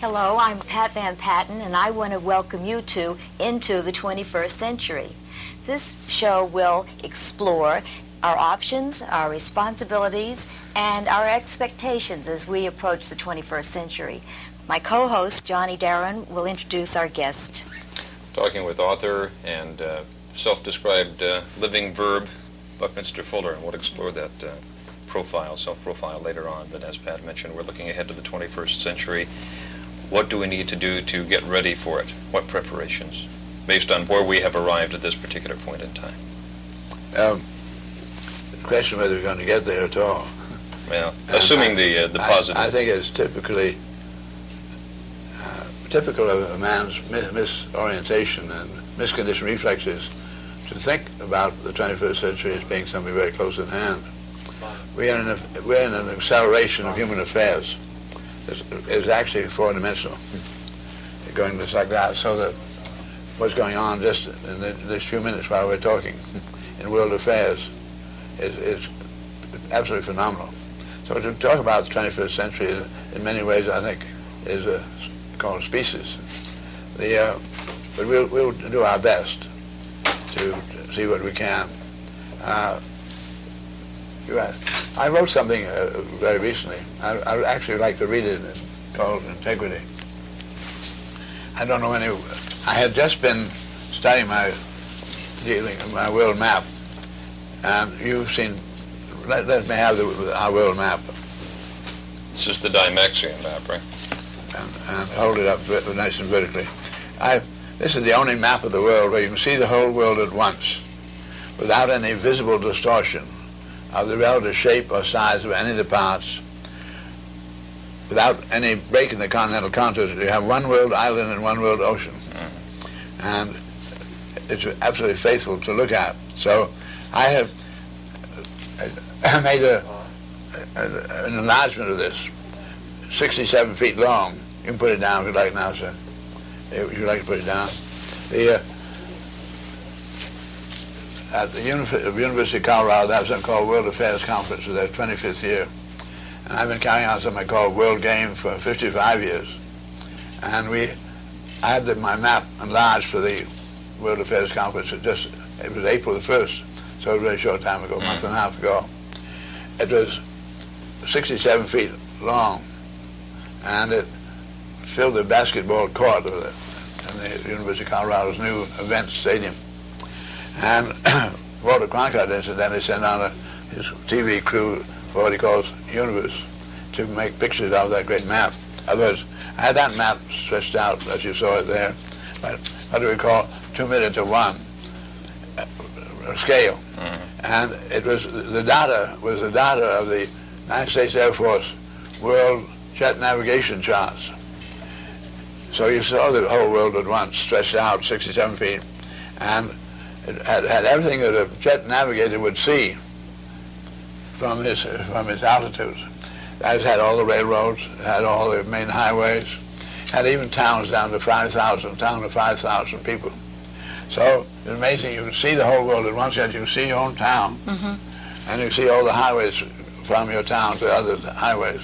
Hello, I'm Pat Van Patten, and I want to welcome you two into the 21st century. This show will explore our options, our responsibilities, and our expectations as we approach the 21st century. My co-host, Johnny Darren, will introduce our guest. Talking with author and self-described living verb, Buckminster Fuller, and we'll explore that self-profile later on. But as Pat mentioned, we're looking ahead to the 21st century. What do we need to do to get ready for it? What preparations, based on where we have arrived at this particular point in time? The question whether we're going to get there at all. Well, assuming the positive. I think it's typical of a man's misorientation and misconditioned reflexes to think about the 21st century as being something very close at hand. We're in an acceleration of human affairs. It's actually four-dimensional, going just like that, so that what's going on just in these few minutes while we're talking in world affairs is absolutely phenomenal. So to talk about the 21st century in many ways, I think, is called a species. But we'll do our best to see what we can. I wrote something very recently. I would actually like to read it, called Integrity. I don't know any. I had just been studying my world map, and you've seen. Let me have our world map. It's just the Dymaxion map, right? And hold it up nice and vertically. This is the only map of the world where you can see the whole world at once, without any visible distortion of the relative shape or size of any of the parts, without any break in the continental contours. You have one world island and one world ocean. And it's absolutely faithful to look at. So I have made an enlargement of this, 67 feet long. You can put it down if you like now, sir. Would you like to put it down? At the University of Colorado, that was something called World Affairs Conference for their 25th year. And I've been carrying on something called World Game for 55 years. And I had my map enlarged for the World Affairs Conference. It was April the 1st, so a very short time ago, a month and a half ago. It was 67 feet long, and it filled the basketball court in the University of Colorado's new event stadium. And Walter Cronkite incidentally sent on his TV crew for what he calls Universe to make pictures of that great map. Otherwise, I had that map stretched out as you saw it there, but what do we call 2:1 scale. And it was the data of the United States Air Force World Jet Navigation charts. So you saw the whole world at once, stretched out 67 feet, and it had everything that a jet navigator would see from his altitudes. It had all the railroads, it had all the main highways, had even towns down to 5,000 people. So it's amazing. You can see the whole world at once, yet you can see your own town, and you can see all the highways from your town to other highways.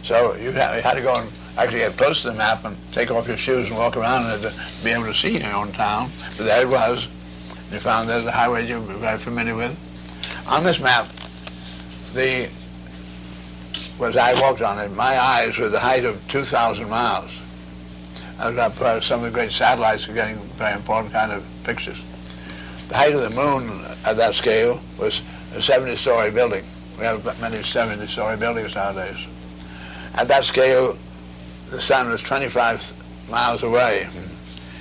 So you had to go and actually get close to the map and take off your shoes and walk around in it to be able to see your own town. But there it was. You found there's a highway you're very familiar with. On this map, as I walked on it, my eyes were at the height of 2,000 miles. Some of the great satellites are getting very important kind of pictures. The height of the moon at that scale was a 70-story building. We have many 70-story buildings nowadays. At that scale, the sun was 25 miles away.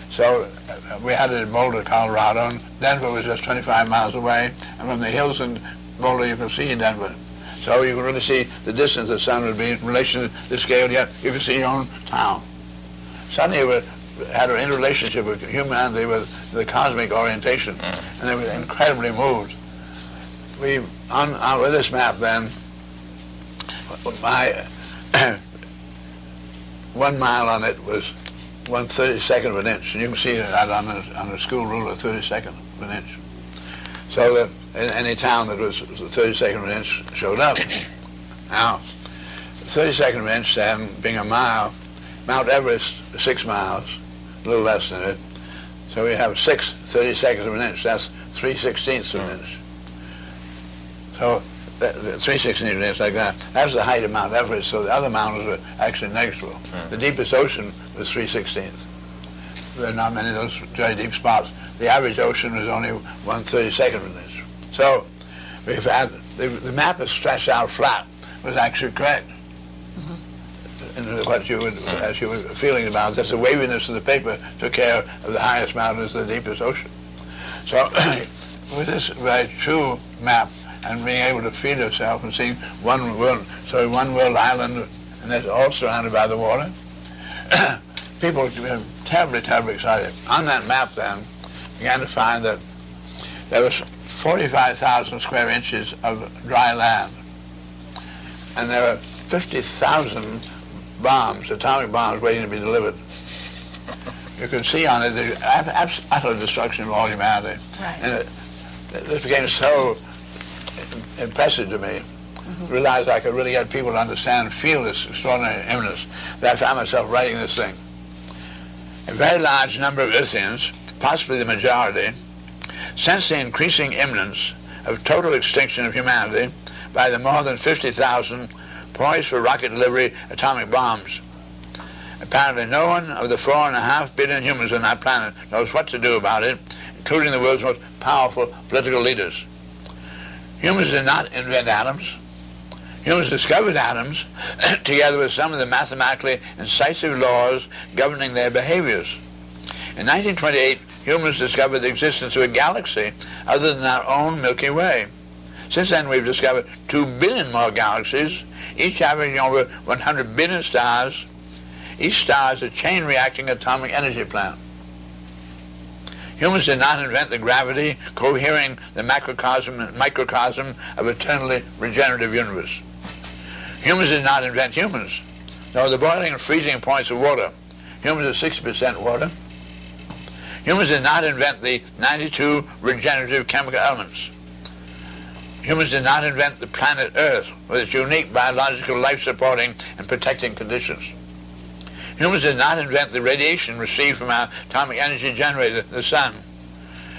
So we had it in Boulder, Colorado, and Denver was just 25 miles away. And from the hills in Boulder, you could see Denver. So you could really see the distance the sun would be in relation to the scale, yet you could see your own town. Suddenly we had an interrelationship with humanity with the cosmic orientation, and they were incredibly moved. On with this map then, my 1 mile on it was 1/32 of an inch, and you can see that on a school ruler, 32nd of an inch. So that in any town that was 32nd of an inch showed up. Now, 32nd of an inch then, being a mile, Mount Everest, 6 miles, a little less than it. So we have 6 32nds of an inch. That's 3/16 of an inch. So 3/16 of an inch like that. That's the height of Mount Everest. So the other mountains are actually negligible. The deepest ocean was 3/16. There are not many of those very deep spots. The average ocean was only 1/32nd of an inch. So we've had the map is stretched out flat was actually correct. And what you would, as you were feeling about, that's the waviness of the paper took care of the highest mountains, the deepest ocean. So with this very true map and being able to feel yourself and seeing one world island, and that's all surrounded by the water, people were terribly, terribly excited. On that map then, began to find that there was 45,000 square inches of dry land, and there were 50,000 bombs, atomic bombs, waiting to be delivered. You could see on it the utter destruction of all humanity. Right. And this became so impressive to me. Realized I could really get people to understand and feel this extraordinary imminence, that I found myself writing this thing. A very large number of Earthians, possibly the majority, sense the increasing imminence of total extinction of humanity by the more than 50,000 poised for rocket delivery atomic bombs. Apparently no one of the 4.5 billion humans on our planet knows what to do about it, including the world's most powerful political leaders. Humans did not invent atoms. Humans discovered atoms together with some of the mathematically incisive laws governing their behaviors. In 1928, humans discovered the existence of a galaxy other than our own Milky Way. Since then, we've discovered 2 billion more galaxies, each averaging over 100 billion stars. Each star is a chain-reacting atomic energy plant. Humans did not invent the gravity cohering the macrocosm and microcosm of eternally regenerative universe. Humans did not invent humans, nor the boiling and freezing points of water. Humans are 60% water. Humans did not invent the 92 regenerative chemical elements. Humans did not invent the planet Earth with its unique biological life-supporting and protecting conditions. Humans did not invent the radiation received from our atomic energy generator, the sun,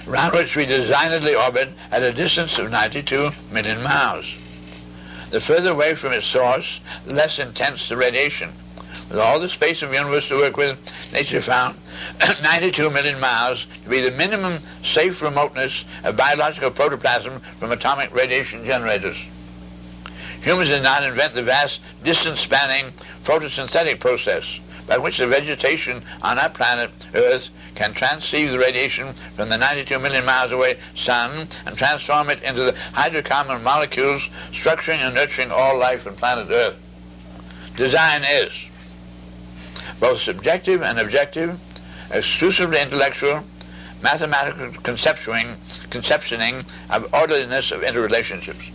around which we designedly orbit at a distance of 92 million miles. The further away from its source, the less intense the radiation. With all the space of the universe to work with, nature found 92 million miles to be the minimum safe remoteness of biological protoplasm from atomic radiation generators. Humans did not invent the vast distance-spanning photosynthetic process by which the vegetation on our planet, Earth, can transceive the radiation from the 92 million miles away sun and transform it into the hydrocarbon molecules structuring and nurturing all life on planet Earth. Design is both subjective and objective, exclusively intellectual, mathematical conceptioning of orderliness of interrelationships.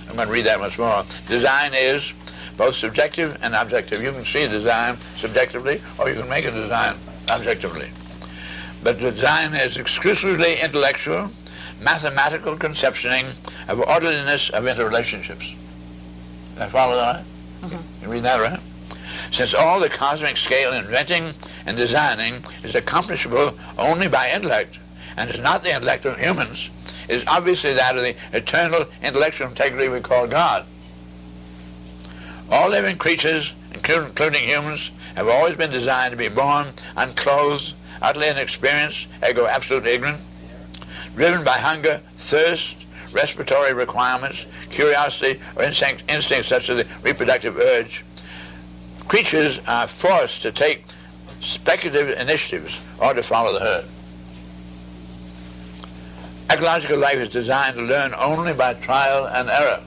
I'm going to read that once more. Design is both subjective and objective. You can see a design subjectively, or you can make a design objectively. But design is exclusively intellectual, mathematical conceptioning of orderliness of interrelationships. Did I follow that? You read that right? Since all the cosmic scale inventing and designing is accomplishable only by intellect, and is not the intellect of humans, it is obviously that of the eternal intellectual integrity we call God. All living creatures, including humans, have always been designed to be born unclothed, utterly inexperienced, ergo absolutely ignorant, driven by hunger, thirst, respiratory requirements, curiosity, or instincts such as the reproductive urge. Creatures are forced to take speculative initiatives or to follow the herd. Ecological life is designed to learn only by trial and error.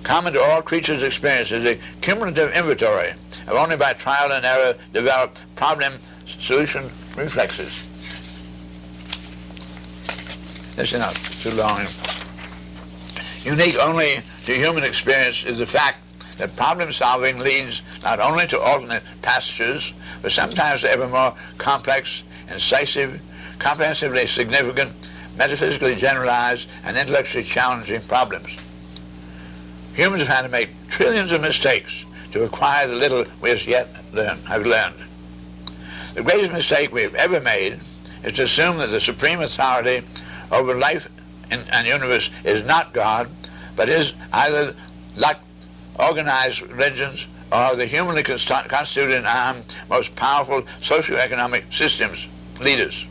Common to all creatures' experience is a cumulative inventory of only by trial and error developed problem-solution reflexes. That's enough, too long. Unique only to human experience is the fact that problem-solving leads not only to alternate pastures, but sometimes to ever more complex, incisive, comprehensively significant, metaphysically generalized, and intellectually challenging problems. Humans have had to make trillions of mistakes to acquire the little we have yet have learned. The greatest mistake we have ever made is to assume that the supreme authority over life and universe is not God, but is either like organized religions or the humanly constituted and armed most powerful socio-economic systems leaders.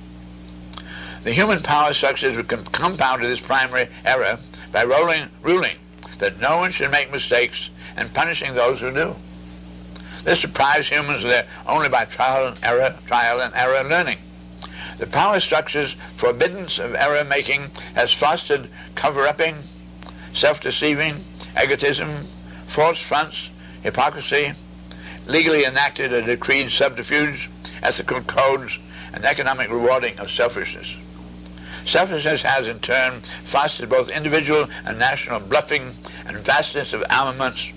The human power structures would compound this primary error by ruling that no one should make mistakes and punishing those who do. This deprives humans of their only by trial and error learning. The power structure's forbiddance of error making has fostered cover-upping, self-deceiving, egotism, false fronts, hypocrisy, legally enacted or decreed subterfuge, ethical codes, and economic rewarding of selfishness. Selfishness has in turn fostered both individual and national bluffing and vastness of armaments.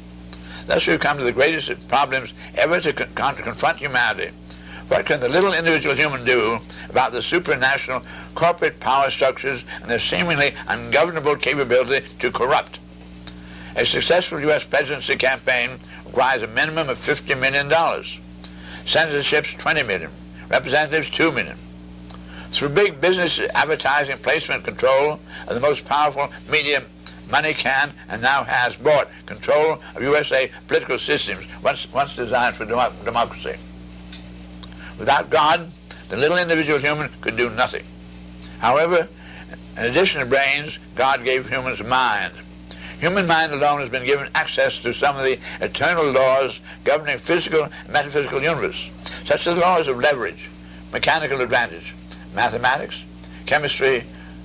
Thus we've come to the greatest problems ever to confront humanity. What can the little individual human do about the supranational corporate power structures and their seemingly ungovernable capability to corrupt? A successful U.S. presidency campaign requires a minimum of $50 million. Senadorships, $20 million. Representatives, $2 million. Through big business advertising, placement, control of the most powerful media, money can and now has bought control of USA political systems once designed for democracy. Without God, the little individual human could do nothing. However, in addition to brains, God gave humans mind. Human mind alone has been given access to some of the eternal laws governing physical and metaphysical universe, such as laws of leverage, mechanical advantage, mathematics, chemistry,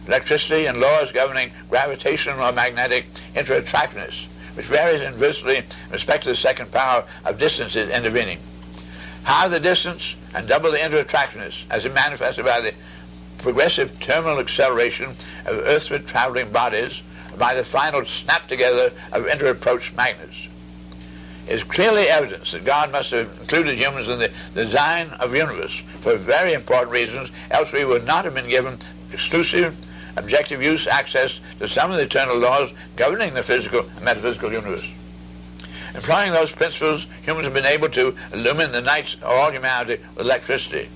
electricity, and laws governing gravitational or magnetic interattractiveness, which varies inversely in respect to the second power of distances intervening. Halve the distance and double the interattractiveness as it manifested by the progressive terminal acceleration of earthward traveling bodies by the final snap together of inter-approach magnets. It is clearly evidence that God must have included humans in the design of the universe for very important reasons, else we would not have been given exclusive, objective use access to some of the eternal laws governing the physical and metaphysical universe. Employing those principles, humans have been able to illumine the nights of all humanity with electricity,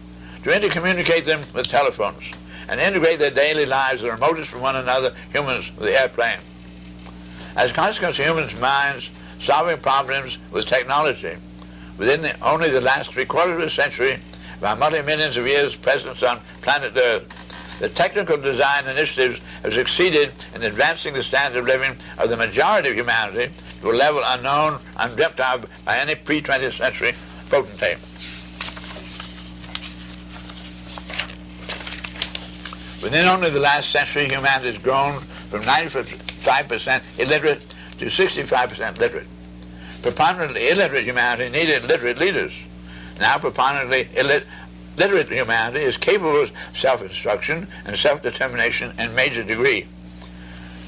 to intercommunicate them with telephones, and integrate their daily lives, the remotest from one another, humans with the airplane. As a consequence of humans' minds solving problems with technology, within only the last three-quarters of a century of our multi-millions of years' presence on planet Earth, the technical design initiatives have succeeded in advancing the standard of living of the majority of humanity to a level unknown, undreamt of by any pre-20th century potentate. Within only the last century, humanity has grown from 95% illiterate to 65% literate. Preponderantly illiterate humanity needed literate leaders. Now preponderantly literate humanity is capable of self-instruction and self-determination in major degree.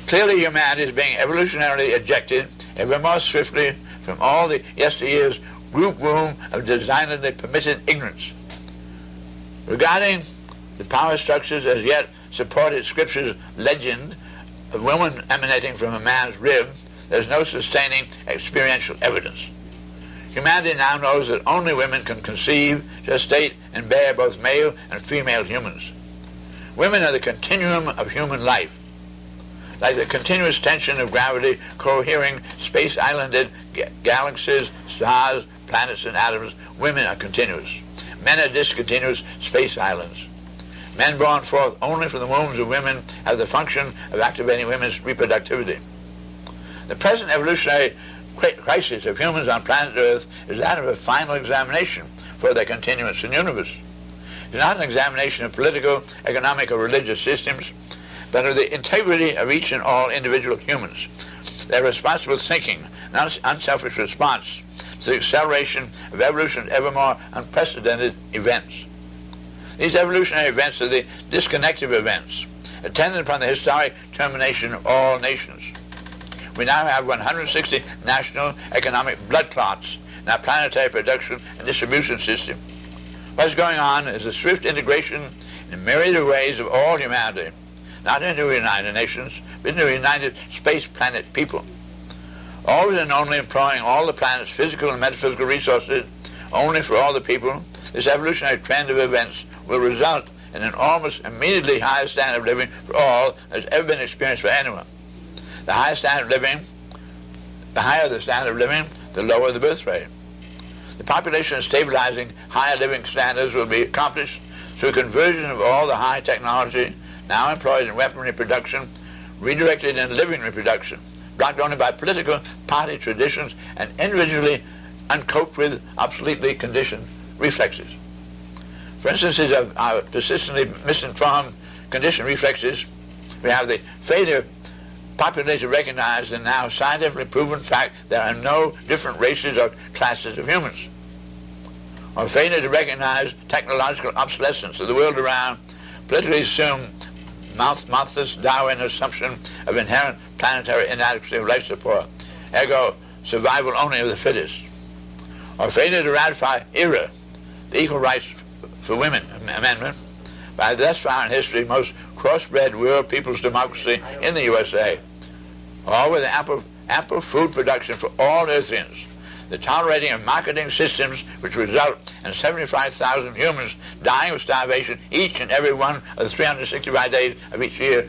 Clearly humanity is being evolutionarily ejected ever more swiftly from all the yesteryear's group womb of designedly permitted ignorance. Regarding the power structures as yet supported Scripture's legend of woman emanating from a man's rib, there is no sustaining experiential evidence. Humanity now knows that only women can conceive, gestate, and bear both male and female humans. Women are the continuum of human life. Like the continuous tension of gravity cohering space-islanded galaxies, stars, planets, and atoms, women are continuous. Men are discontinuous space islands. Men born forth only from the wombs of women have the function of activating women's reproductivity. The present evolutionary crisis of humans on planet Earth is that of a final examination for their continuance in the universe. It's not an examination of political, economic, or religious systems, but of the integrity of each and all individual humans, their responsible thinking, and unselfish response to the acceleration of evolution's ever more unprecedented events. These evolutionary events are the disconnective events, attendant upon the historic termination of all nations. We now have 160 national economic blood clots in our planetary production and distribution system. What's going on is the swift integration in myriad ways of all humanity, not into the United Nations, but into the United Space Planet people. always and only employing all the planet's physical and metaphysical resources only for all the people, this evolutionary trend of events will result in an almost immediately higher standard of living for all that has ever been experienced for anyone. The higher the standard of living, the lower the birth rate. The population stabilizing higher living standards will be accomplished through conversion of all the high technology now employed in weaponry production, redirected in living reproduction, blocked only by political party traditions and individually uncoped with obsoletely conditioned reflexes. For instances of our persistently misinformed conditioned reflexes, we have the failure popularly to recognize the now scientifically proven fact there are no different races or classes of humans, or failure to recognize technological obsolescence of the world around, politically assumed Marxist Darwin assumption of inherent planetary inadequacy of life support, ergo survival only of the fittest, or failure to ratify ERA, the Equal Rights for Women Amendment, by thus far in history most crossbred world people's democracy in the USA, all with ample food production for all Earthians, the tolerating of marketing systems which result in 75,000 humans dying of starvation each and every one of the 365 days of each year.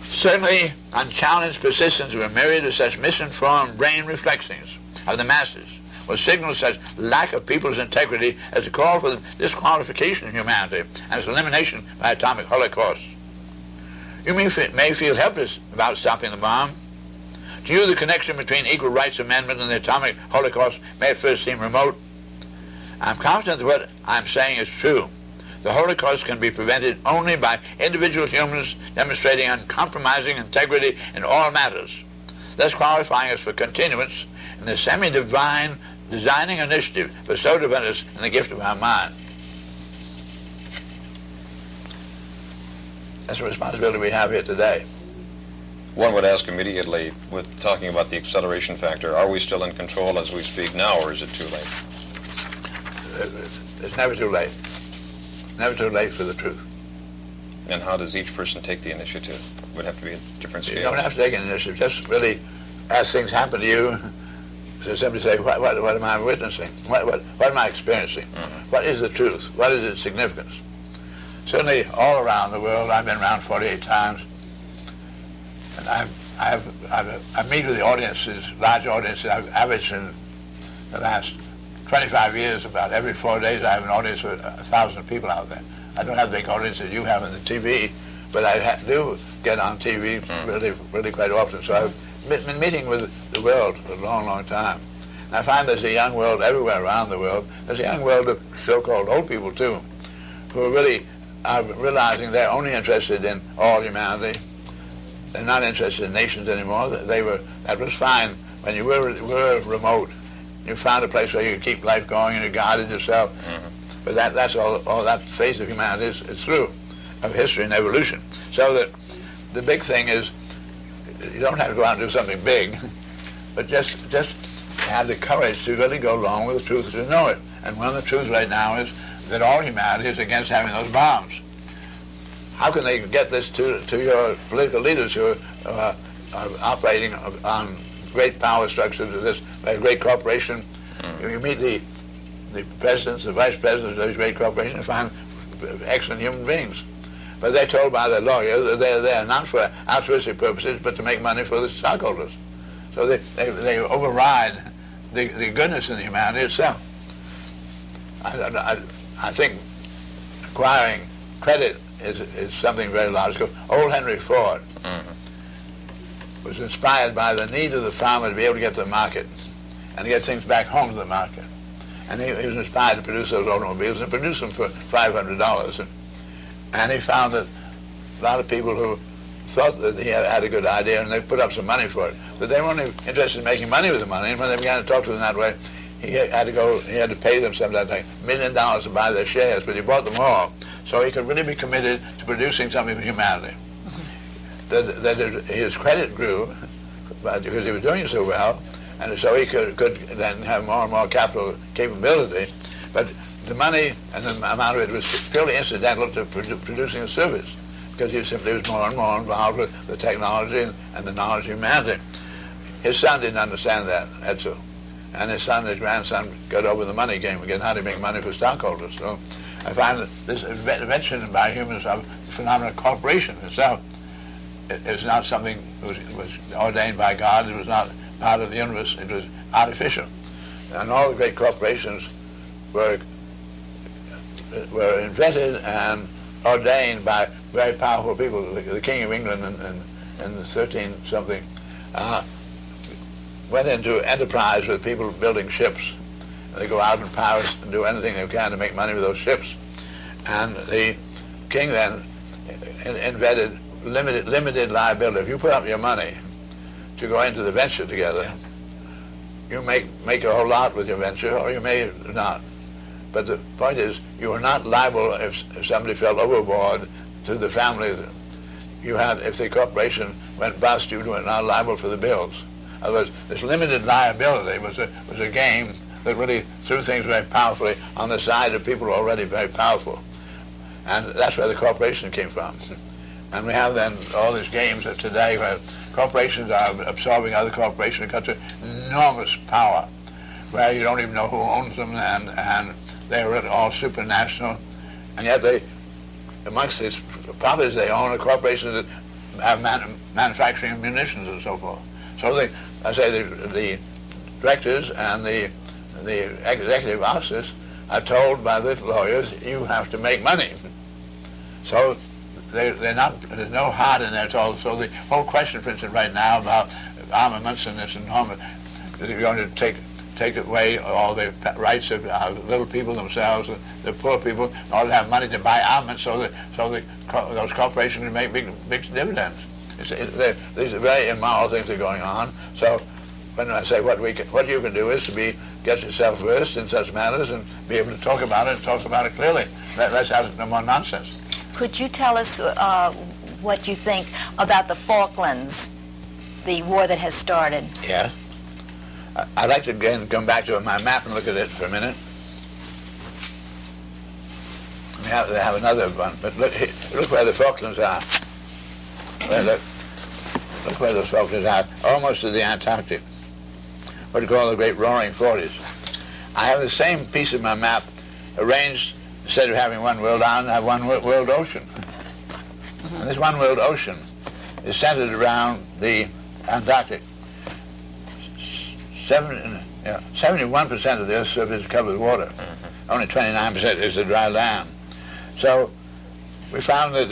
Certainly, unchallenged persistence of a myriad of such misinformed brain reflections of the masses will signal such lack of people's integrity as to call for the disqualification of humanity and its elimination by atomic holocaust. You may feel helpless about stopping the bomb. To you, the connection between Equal Rights Amendment and the atomic holocaust may at first seem remote. I'm confident that what I'm saying is true. The Holocaust can be prevented only by individual humans demonstrating uncompromising integrity in all matters, thus qualifying us for continuance in the semi-divine designing initiative bestowed upon us in the gift of our mind. That's a responsibility we have here today. One would ask immediately, with talking about the acceleration factor, are we still in control as we speak now, or is it too late? It's never too late. Never too late for the truth. And how does each person take the initiative? Would have to be a different scale. You don't have to take an initiative. Just really, as things happen to you, to simply say, what am I witnessing? What am I experiencing? Mm-hmm. What is the truth? What is its significance? Certainly, all around the world, I've been around 48 times, and I meet with the audiences, large audiences. I've averaged in the last 25 years, about every 4 days, I have an audience with 1,000 people out there. I don't have the big audience that you have on the TV, but I do get on TV really quite often. So I've been meeting with the world for a long, long time. And I find there's a young world everywhere around the world. There's a young world of so-called old people, too, who really are realizing they're only interested in all humanity. They're not interested in nations anymore. That was fine when you were remote. You found a place where you could keep life going and you guarded yourself. Mm-hmm. But that's all that phase of humanity is through, of history and evolution. So that the big thing is, you don't have to go out and do something big, but just have the courage to really go along with the truth to know it. And one of the truths right now is that all humanity is against having those bombs. How can they get this to your political leaders who are operating on great power structures of this great corporation? Mm-hmm. You meet the presidents, the vice presidents of these great corporations, and find excellent human beings. But they're told by their lawyer that they're there not for altruistic purposes, but to make money for the stockholders. So they override the goodness in the humanity itself. I think acquiring credit is something very logical. Old Henry Ford was inspired by the need of the farmer to be able to get to the market and to get things back home to the market. And he was inspired to produce those automobiles and produce them for $500. And he found that a lot of people who thought that he had a good idea and they put up some money for it, but they weren't interested in making money with the money. And when they began to talk to them that way, he had to pay them something like $1 million to buy their shares, but he bought them all. So he could really be committed to producing something for humanity. That his credit grew because he was doing so well, and so he could then have more and more capital capability. But the money and the amount of it was purely incidental to producing a service. because he simply was more and more involved with the technology and the knowledge of humanity. His son didn't understand that, Edsel. And his son and his grandson got over the money game again, how to make money for stockholders. So I find that this invention by humans of the phenomenon of corporation itself is not something that was ordained by God. It was not part of the universe. It was artificial. And all the great corporations were invented and ordained by very powerful people. The King of England in the 13-something went into enterprise with people building ships. They go out in Paris and do anything they can to make money with those ships. And the king then invented limited liability. If you put up your money to go into the venture together, you make a whole lot with your venture, or you may not. But the point is, you are not liable if somebody fell overboard to the family. If the corporation went bust, you were not liable for the bills. In other words, this limited liability was a game that really threw things very powerfully on the side of people who are already very powerful. And that's where the corporation came from. And we have then all these games of today where corporations are absorbing other corporations because of enormous power, where you don't even know who owns them, and they're all supranational. And yet amongst these properties they own, are corporations that have manufacturing munitions and so forth. So the directors and the executive officers are told by the lawyers, you have to make money. So they're not, there's no heart in there at all. So the whole question, for instance, right now about armaments and this enormous, is you're going to take away all the rights of little people themselves, the poor people, in order to have money to buy armaments, so those corporations can make big dividends. These are very immoral things that are going on. So when I say what you can do is to get yourself versed in such matters and be able to talk about it and talk about it clearly. Let's have no more nonsense. Could you tell us what you think about the Falklands, the war that has started? Yeah. I'd like to again come back to my map and look at it for a minute. They have another one, but look where the Falklands are. Look where the Falklands are, almost to the Antarctic. What you call the Great Roaring Forties. I have the same piece of my map arranged, instead of having one world island, I have one world ocean. And this one world ocean is centered around the Antarctic. 71% of the Earth's surface is covered with water. Only 29% is the dry land. So we found that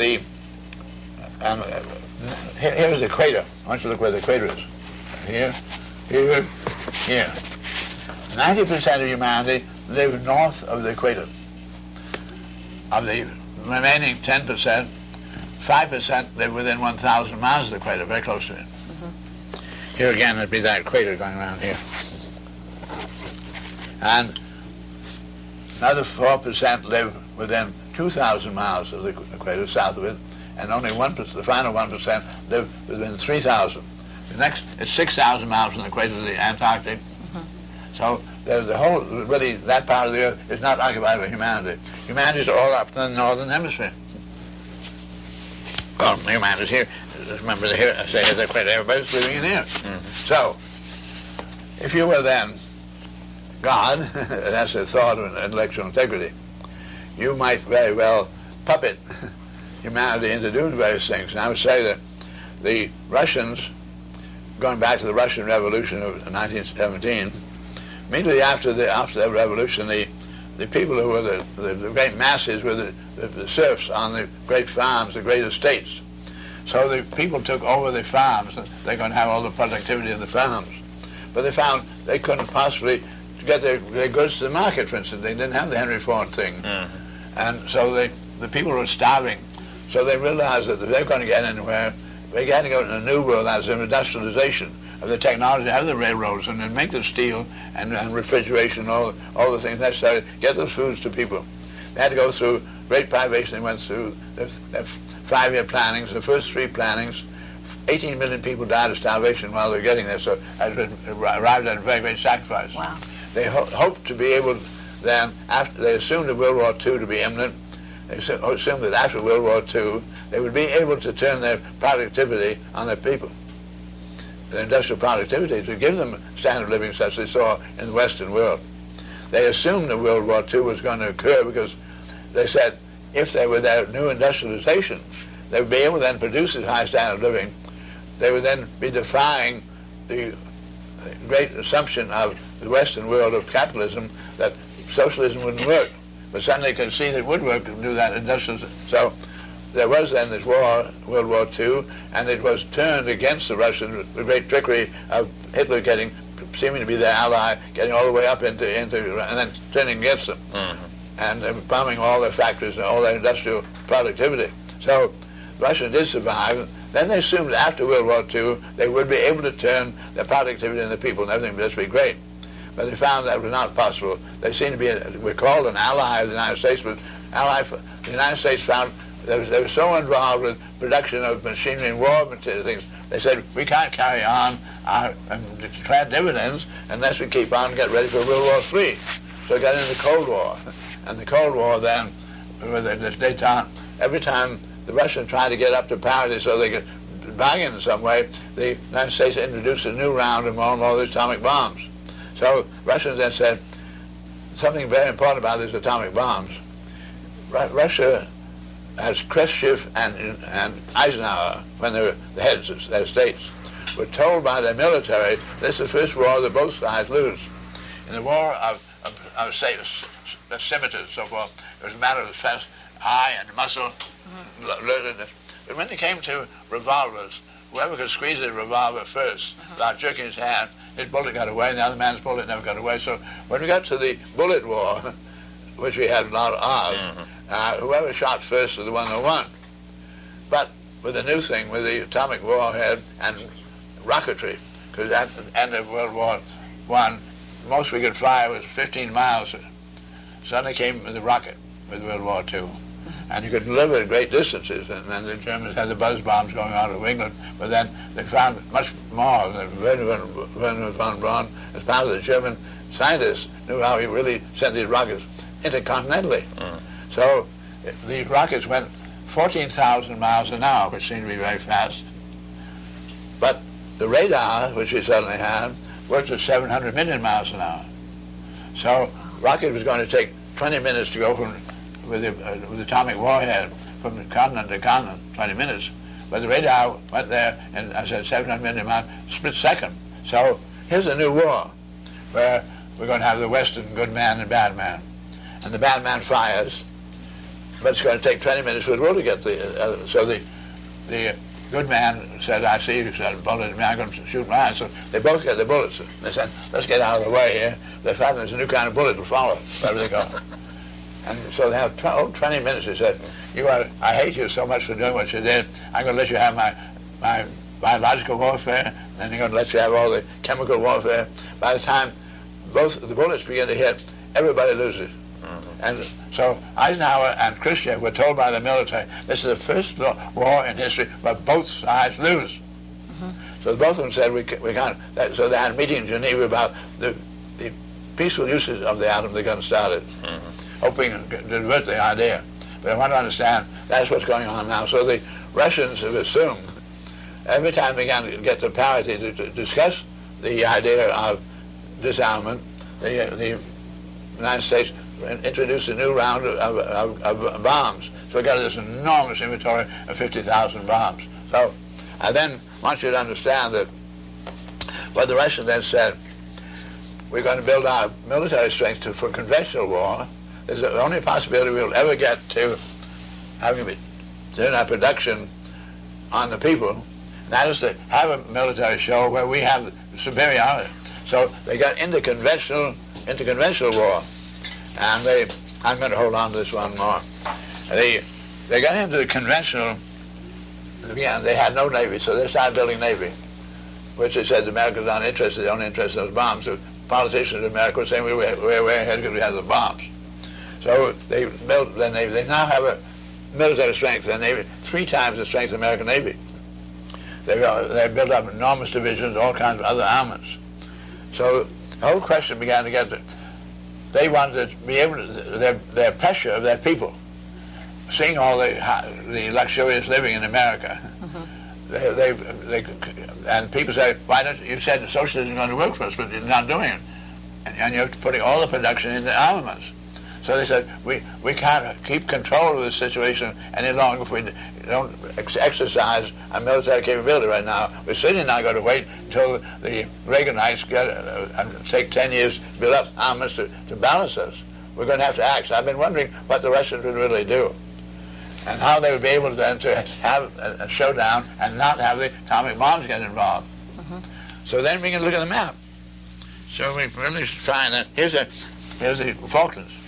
here's the equator. I want you to look where the equator is. Here, here, here. 90% of humanity live north of the equator. Of the remaining 10%, 5% live within 1,000 miles of the equator, very close to it. Here again, it'd be that equator going around here. And another 4% live within 2,000 miles of the equator, south of it, and only 1%, the final 1%, live within 3,000. The next, it's 6,000 miles from the equator to the Antarctic. So the whole, really, that part of the Earth is not occupied by humanity. Humanity is all up in the northern hemisphere. Well, humanity's here. Remember, here, I say the equator, everybody's living in here. So, if you were then God, that's a thought of intellectual integrity, you might very well puppet humanity into doing various things. And I would say that the Russians, going back to the Russian Revolution of 1917, immediately after the revolution, the people who were the great masses were the serfs on the great farms, the great estates. So the people took over the farms. They're going to have all the productivity of the farms. But they found they couldn't possibly get their goods to the market, for instance. They didn't have the Henry Ford thing. And so the people were starving. So they realized that if they're going to get anywhere, they had to go to a new world as an industrialization of the technology, have the railroads, and then make the steel and refrigeration, all the things necessary to get those foods to people. They had to go through great privation. They went through their 5-year plannings, the first 3 plannings. 18 million people died of starvation while they were getting there, so it arrived at a very great sacrifice. Wow. They hoped to be able then, after they assumed the World War II to be imminent, they assumed that after World War II, they would be able to turn their productivity on their people. The industrial productivity to give them standard of living such as they saw in the Western world. They assumed that World War II was going to occur because they said if they were their new industrialization, they would be able to then produce this high standard of living. They would then be defying the great assumption of the Western world of capitalism that socialism wouldn't work. But suddenly they could see that it would work to do that industrial. So there was then this war, World War II, and it was turned against the Russians, the great trickery of Hitler seeming to be their ally, getting all the way up into and then turning against them, and bombing all their factories and all their industrial productivity. So the Russians did survive. Then they assumed after World War II they would be able to turn their productivity and the people and everything would just be great. But they found that was not possible. They seemed to be, we're called an ally of the United States, but the United States found they were so involved with production of machinery and war material things. They said, we can't carry on and declare dividends unless we keep on and get ready for World War III. So we got into the Cold War. And the Cold War then, with this détente, every time the Russians tried to get up to parity so they could bargain in some way, the United States introduced a new round of more and more of these atomic bombs. So Russians then said, something very important about these atomic bombs. Russia, as Khrushchev and Eisenhower, when they were the heads of their states, were told by their military, this is the first war that both sides lose. In the war of scimitars, so forth, it was a matter of fast eye and muscle, alertness. But when it came to revolvers, whoever could squeeze a revolver first without jerking his hand, his bullet got away, and the other man's bullet never got away. So when we got to the bullet war, which we had a lot of, whoever shot first was the one that won. But with the new thing, with the atomic warhead and rocketry, because at the end of World War I, most we could fly was 15 miles. Suddenly came the rocket with World War II. And you could deliver at great distances, and then the Germans had the buzz bombs going out of England, but then they found much more. Werner von Braun, as part of the German scientists, knew how he really sent these rockets intercontinentally. So these rockets went 14,000 miles an hour, which seemed to be very fast. But the radar, which we suddenly had, worked at 700 million miles an hour. So rocket was going to take 20 minutes to go from with the atomic warhead from continent to continent, 20 minutes. But the radar went there, and I said 700 million miles, split second. So here's a new war where we're going to have the Western good man and bad man. And the bad man fires, but it's going to take 20 minutes for the world to get the so the good man said, I see you said a bullet at me, I'm going to shoot my eyes. So they both get the bullets. They said, let's get out of the way here. They found there's a new kind of bullet to follow wherever they go. And so they have 20 minutes. He said, I hate you so much for doing what you did. I'm going to let you have my biological warfare, then I'm going to let you have all the chemical warfare. By the time both the bullets begin to hit, everybody loses. And so Eisenhower and Khrushchev were told by the military, this is the first war in history where both sides lose. So both of them said, we can't. So they had a meeting in Geneva about the peaceful uses of the atom they're going to start it. Hoping to divert the idea. But I want to understand that's what's going on now. So the Russians have assumed, every time they get to parity to discuss the idea of disarmament, the United States introduced a new round of bombs. So we got this enormous inventory of 50,000 bombs. So I then want you to understand that what the Russians then said, we're going to build our military strength for conventional war. There's the only possibility we'll ever get to having turn our production on the people. And that is to have a military show where we have superiority. So they got into conventional war. And I'm going to hold on to this one more. They got into the conventional, they had no Navy, so they started building Navy, which they said the Americans aren't interested, they're only interested in those bombs. So politicians in America were saying we're way ahead because we have the bombs. So they built their Navy. They now have a military strength, their Navy, 3 times the strength of the American Navy. They built up enormous divisions, all kinds of other armaments. So the whole question began to get to, they wanted to be able to, their pressure of their people seeing all the luxurious living in America, they and people say, why don't you said socialism is going to work for us, but you're not doing it, and you're putting all the production into armaments. So they said, we can't keep control of this situation any longer if we don't exercise our military capability right now. We're certainly not going to wait until the Reaganites take 10 years to build up armaments to balance us. We're going to have to act. So I've been wondering what the Russians would really do, and how they would be able then to have a showdown and not have the atomic bombs get involved. So then we can look at the map. So we're really trying to, here's the Falklands.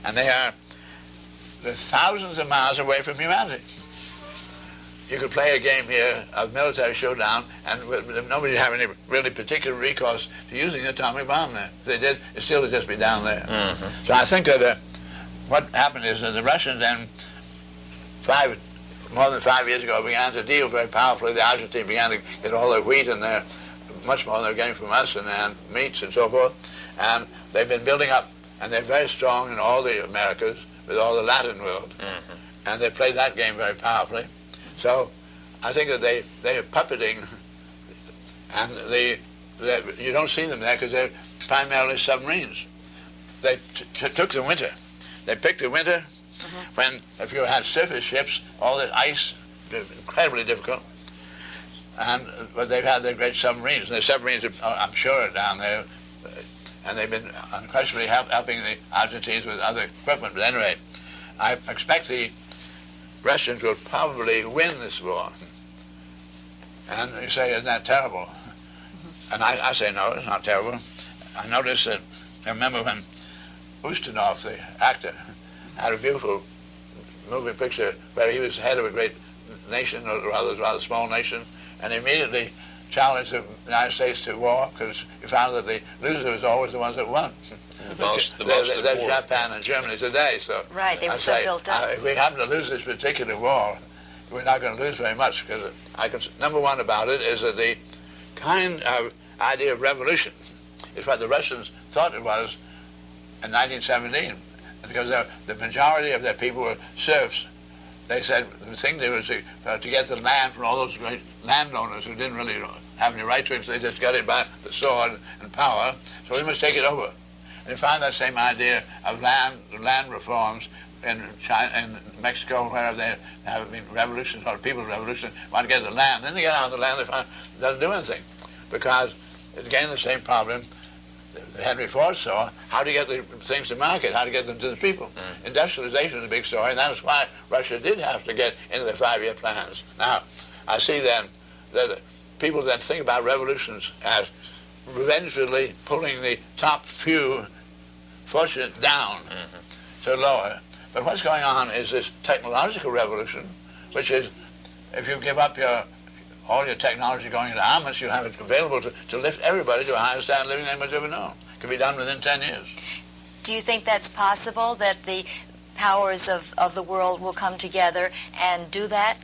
And they're thousands of miles away from humanity. You could play a game here of military showdown, and nobody would have any really particular recourse to using the atomic bomb there. If they did, it still would just be down there. So I think that what happened is that the Russians then, more than 5 years ago, began to deal very powerfully. The Argentines began to get all their wheat in there, much more than they're getting from us, and meats and so forth. And they've been building up. And they're very strong in all the Americas, with all the Latin world. And they play that game very powerfully. So I think that they are puppeting, and you don't see them there because they're primarily submarines. They took the winter. They picked the winter when, if you had surface ships, all the ice, incredibly difficult. But they've had their great submarines. And the submarines, I'm sure, are down there. And they've been unquestionably helping the Argentines with other equipment. But at any rate, I expect the Russians will probably win this war. And you say, isn't that terrible? And I say, no, it's not terrible. I noticed that, I remember when Ustinov, the actor, had a beautiful moving picture where he was head of a great nation, or rather small nation, and immediately challenged the United States to war, because you found that the loser was always the ones that won. That's Japan and Germany today. So right, they were so built up. If we happen to lose this particular war, we're not going to lose very much, because number one about it is that the kind of idea of revolution is what the Russians thought it was in 1917, because the majority of their people were serfs. They said the thing they was to get the land from all those great landowners who didn't really have any right to it, so they just got it by the sword and power, so we must take it over. And you find that same idea of land reforms in China, in Mexico, where there have been revolutions, or people's revolution, want to get the land. Then they get out of the land, they find it doesn't do anything, because it's again the same problem Henry Ford saw, how to get the things to market, how to get them to the people. Industrialization is a big story, and that is why Russia did have to get into their 5-year plans. Now, I see then that people then think about revolutions as revengefully pulling the top few fortunate down to lower. But what's going on is this technological revolution, which is, if you give up all your technology going into armaments, you'll have it available to lift everybody to a higher standard of living than anyone's ever known. It can be done within 10 years. Do you think that's possible, that the powers of the world will come together and do that?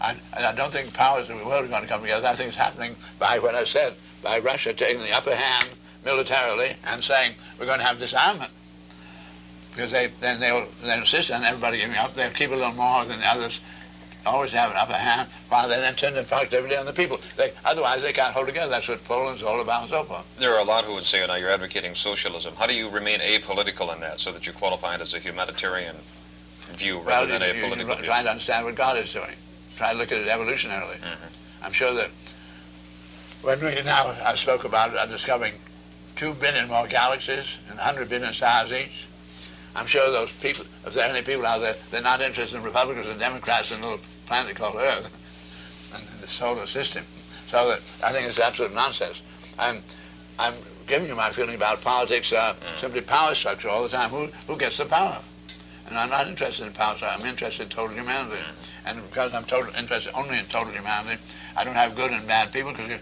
I don't think powers of the world are going to come together. I think it's happening by what I said, by Russia taking the upper hand militarily and saying, we're going to have disarmament. Because they'll insist on everybody giving up. They'll keep a little more than the others, always have an upper hand, while they then turn their productivity on the people. Otherwise, they can't hold together. That's what Poland's all about and so forth. There are a lot who would say, now you're advocating socialism. How do you remain apolitical in that, so that you qualify it as a humanitarian view rather than a political view? Trying to understand what God is doing. Try to look at it evolutionarily. I'm sure that when I spoke about discovering 2 billion more galaxies and 100 billion stars each, I'm sure those people, if there are any people out there, they're not interested in Republicans and Democrats in a little planet called Earth and the solar system. So that I think it's absolute nonsense. I'm giving you my feeling about politics, simply power structure all the time. Who gets the power? And I'm not interested in power structure. I'm interested in total humanity. And because I'm interested only in total humanity, I don't have good and bad people, because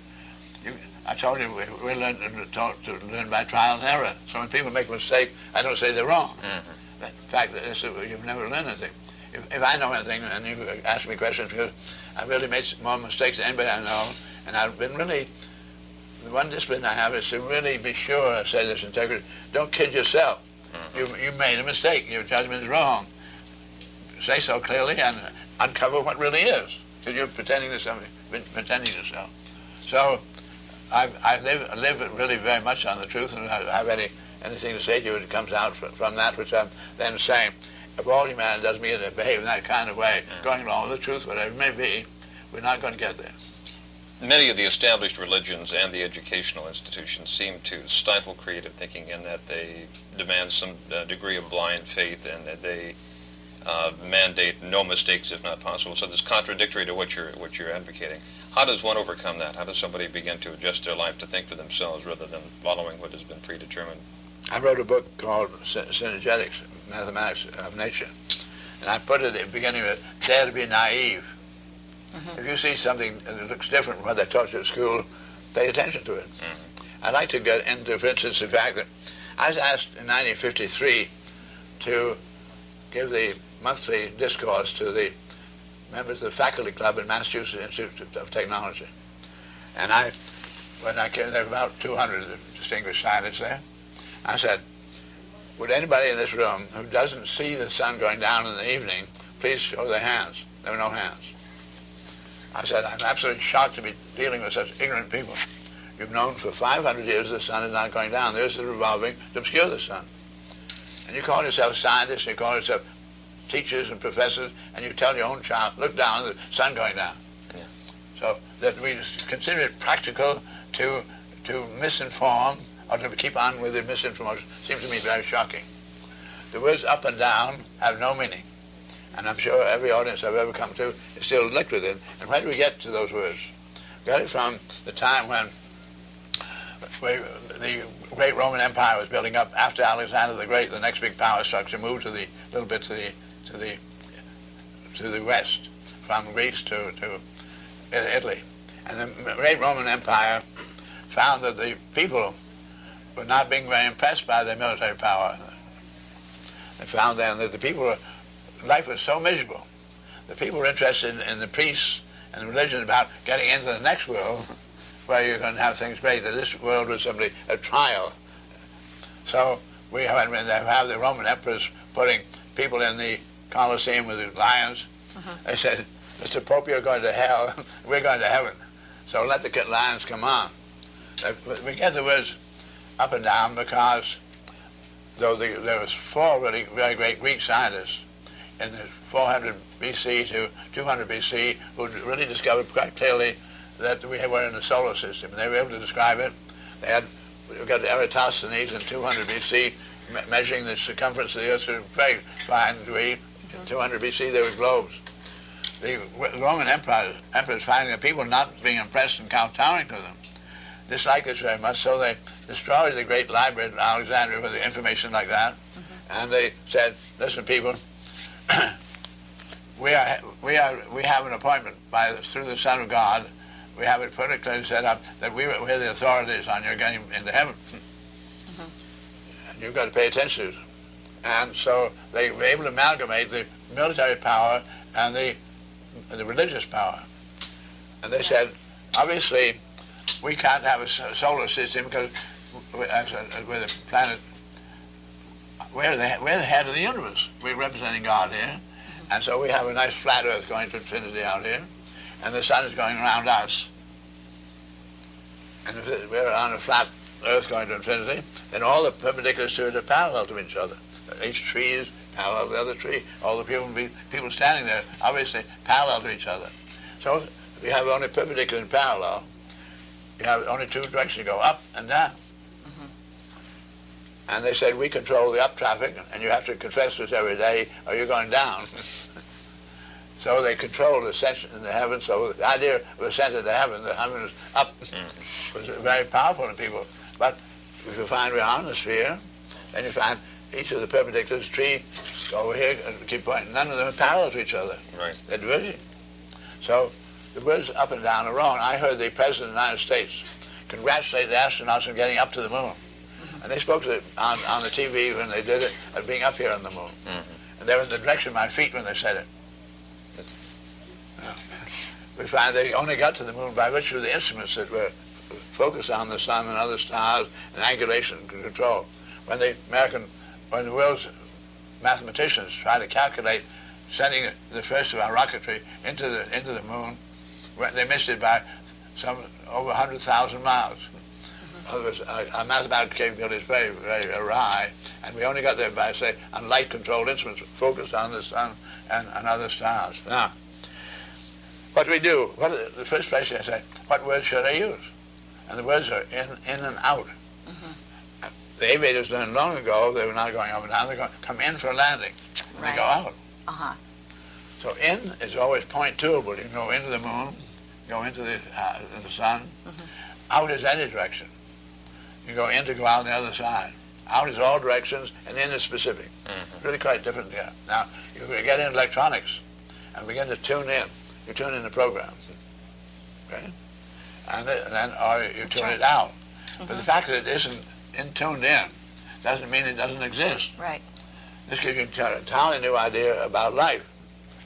I told you we learn to learn by trial and error. So when people make a mistake, I don't say they're wrong. In fact, you've never learned anything. If I know anything and you ask me questions, because I've really made more mistakes than anybody I know, and I've been really, the one discipline I have is to really be sure, I say this integrity, don't kid yourself. You made a mistake. Your judgment is wrong. say so clearly and uncover what really is, because you're pretending to something, pretending to so. So I live really very much on the truth, and I have anything to say to you that comes out from that, which I'm then saying. If all humanity does mean to behave in that kind of way, going along with the truth, whatever it may be, we're not going to get there. Many of the established religions and the educational institutions seem to stifle creative thinking in that they demand some degree of blind faith, and that they mandate no mistakes if not possible. So this is contradictory to what you're advocating. How does one overcome that? How does somebody begin to adjust their life to think for themselves rather than following what has been predetermined? I wrote a book called Synergetics, Mathematics of Nature, and I put it at the beginning of it, dare to be naive. If you see something that looks different from what they taught you at school, pay attention to it. I'd like to get into, for instance, the fact that I was asked in 1953 to give the monthly discourse to the members of the faculty club at Massachusetts Institute of Technology. And when I came, there were about 200 distinguished scientists there. I said, would anybody in this room who doesn't see the sun going down in the evening, please show their hands? There were no hands. I said, I'm absolutely shocked to be dealing with such ignorant people. You've known for 500 years the sun is not going down. The earth is revolving to obscure the sun. And you call yourself scientists, you call yourself teachers and professors, and you tell your own child, look down, the sun going down. Yeah. So that we consider it practical to misinform or to keep on with the misinformation seems to me very shocking. The words up and down have no meaning. And I'm sure every audience I've ever come to is still linked with it. And where do we get to those words? We got it from the time when the great Roman Empire was building up. After Alexander the Great, the next big power structure moved to the little bit to the west, from Greece to Italy. And the great Roman Empire found that the people were not being very impressed by their military power. They found then that the people, life was so miserable. The people were interested in the priests and the religion about getting into the next world where you're going to have things great, that this world was simply a trial. So we have the Roman emperors putting people in the Colosseum with the lions. They said, Mr. Pope, you're going to hell, we're going to heaven. So let the lions come on. We get the words up and down because though there was four really very great Greek scientists in the 400 BC to 200 BC who really discovered quite clearly that we were in the solar system. They were able to describe it. We got Eratosthenes in 200 BC measuring the circumference of the Earth to a very fine degree. In 200 BC there were globes. The Roman emperors finding that people not being impressed and kowtowing to them disliked this very much, so they destroyed the great library at Alexandria with the information like that, and they said, listen people, we have an appointment through the Son of God. We have it politically set up that we're the authorities on your getting into heaven. And you've got to pay attention to it. And so they were able to amalgamate the military power and the religious power. And they said, obviously, we can't have a solar system because we're the planet, we're the head of the universe. We're representing God here. And so we have a nice flat Earth going to infinity out here, and the sun is going around us. And if we're on a flat Earth going to infinity, then all the perpendiculars to it are parallel to each other. Each tree is parallel to the other tree. All the people standing there, obviously parallel to each other. So if you have only perpendicular and parallel, you have only two directions to go, up and down. And they said, we control the up traffic, and you have to confess this every day, or you're going down. So they controlled ascension into heaven. So the idea of ascent into heaven, the heaven is up, was very powerful to people. But if you find we're on the sphere, then you find each of the perpendiculars, tree, over here, and keep pointing. None of them are parallel to each other. Right. They're diverging. So the words up and down are wrong. I heard the President of the United States congratulate the astronauts on getting up to the moon. And they spoke to it on the TV when they did it, of being up here on the moon. And they were in the direction of my feet when they said it. We find they only got to the moon by virtue of the instruments that were focused on the sun and other stars and angulation and control. When the world's mathematicians tried to calculate sending the first of our rocketry into the moon. They missed it by some over 100,000 miles. In other words, our mathematical capability is very, very awry, and we only got there by, say, on light-controlled instruments focused on the sun and other stars. Now, what do we do? The first question I say, what words should I use? And the words are in and out. The aviators learned long ago they were not going up and down. They're going to come in for a landing. And Right. they go out. Uh-huh. So in is always point toable. You can go into the moon, go into the sun. Out is any direction. You go in to go out on the other side. Out is all directions, and in is specific. Really quite different. Yeah. Now, you get into electronics and begin to tune in. You tune in the program. Okay? And then or you That's tune right. it out. But the fact that it isn't tuned in doesn't mean it doesn't exist. Right. This gives you an entirely new idea about life.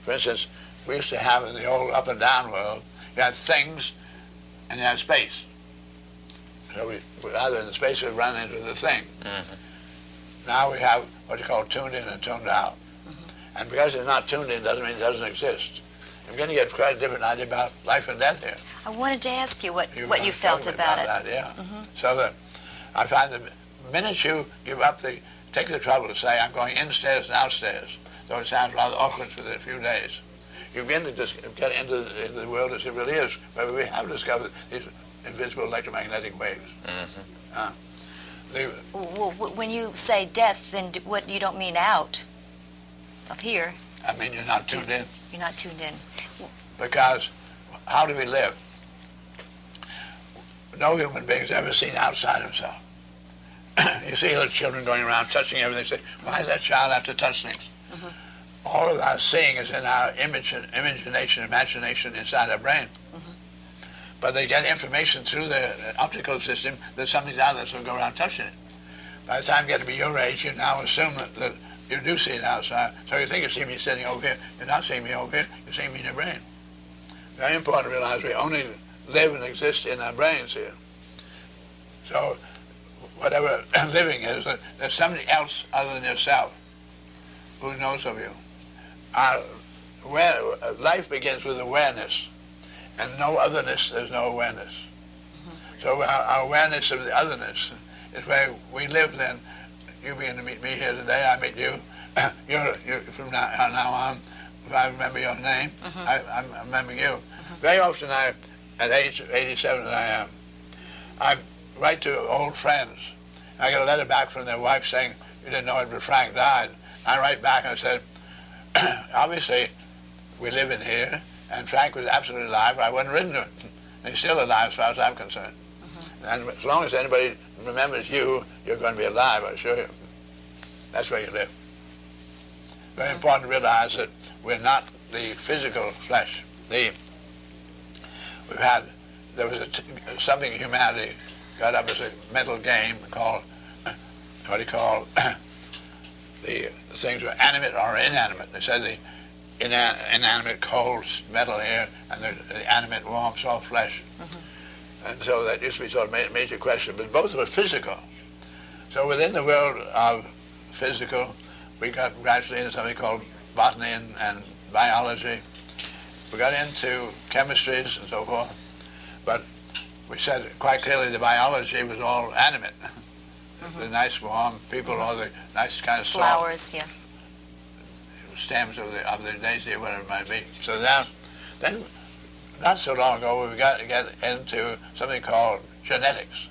For instance, we used to have in the old up and down world, you had things and you had space. So we either in the space we run into the thing. Now we have what you call tuned in and tuned out. And because it's not tuned in doesn't mean it doesn't exist. I'm going to get quite a different idea about life and death here. I wanted to ask you what You're you gonna felt tell me about it. that, yeah. So that I find the minute you give up take the trouble to say, I'm going instairs and outstairs, though it sounds rather awkward for a few days, you begin to just get into the world as it really is, where we have discovered these invisible electromagnetic waves. Well, when you say death, then what you don't mean out of here. I mean, you're not tuned in, You're not tuned in. because how do we live? No human being's ever seen outside himself. You see little children going around touching everything. Say, why does that child have to touch things? All of our seeing is in our imagination inside our brain. But they get information through the optical system that something's out there, so go around touching it. By the time you get to be your age, you now assume that you do see it outside. So you think you see me sitting over here. You're not seeing me over here. You're seeing me in your brain. Very important to realize we only live and exist in our brains here. So whatever living is, there's somebody else other than yourself who knows of you. Life begins with awareness, and no otherness, there's no awareness. So our awareness of the otherness is where we live then. You begin to meet me here today, I meet you. You're from now on, if I remember your name, I'm remembering you. Very often at age 87 that I write to old friends. I get a letter back from their wife saying, you didn't know it, but Frank died. I write back and I said, obviously we live in here, and Frank was absolutely alive, or I wouldn't have written to him. He's still alive as far as I'm concerned. And as long as anybody remembers you, you're going to be alive, I assure you. That's where you live. Very important to realize that we're not the physical flesh. There was something humanity got up as a mental game called, what do you call, the things were animate or inanimate. They said the inanimate cold metal here and the animate warm soft flesh. And so that used to be sort of a major question, but both were physical. So within the world of physical, we got gradually into something called botany and biology. We got into chemistries and so forth, but we said quite clearly the biology was all animate. The nice warm people, or the nice kind of soft Flowers, yeah. stems of the daisy or whatever it might be. So then not so long ago, we got to get into something called genetics,